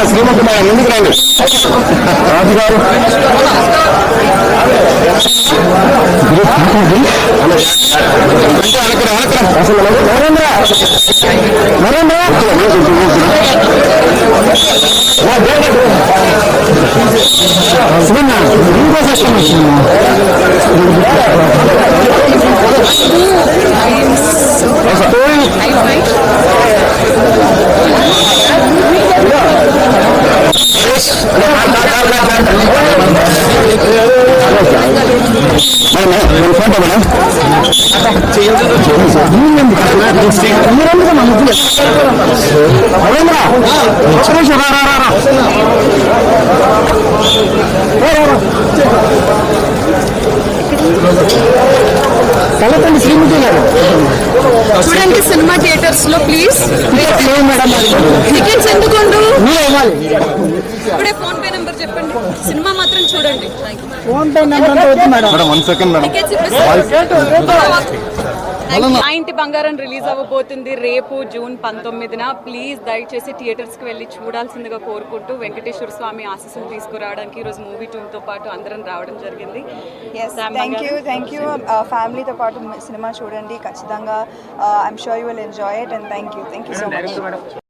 శ్రీమతి madam ముందుకు రండి. రాజు గారు అసలు నరేంద్ర ఇంకో సెక్షన్ వచ్చింది. తలపండి శ్రీమతి గారు చూడండి సినిమా థియేటర్స్ లో ప్లీజ్. టికెట్స్ ఎందుకుండు? ఇప్పుడే ఫోన్ పే నెంబర్ చెప్పండి. సినిమా మాత్రం చూడండి. Phone pay number madam. 1 second madam. మా ఇంటి బంగారం రిలీజ్ అవ్వబోతుంది రేపు జూన్ 19న. ప్లీజ్ దయచేసి థియేటర్స్ కి వెళ్ళి చూడాల్సిందిగా కోరుకుంటూ వెంకటేశ్వర స్వామి ఆశీస్సులు తీసుకురావడానికి ఈ రోజు మూవీ తో పాటు అందరం రావడం జరిగింది. థ్యాంక్ యూ ఫ్యామిలీతో పాటు సినిమా చూడండి ఖచ్చితంగా. I'm sure you will enjoy it and thank you so much.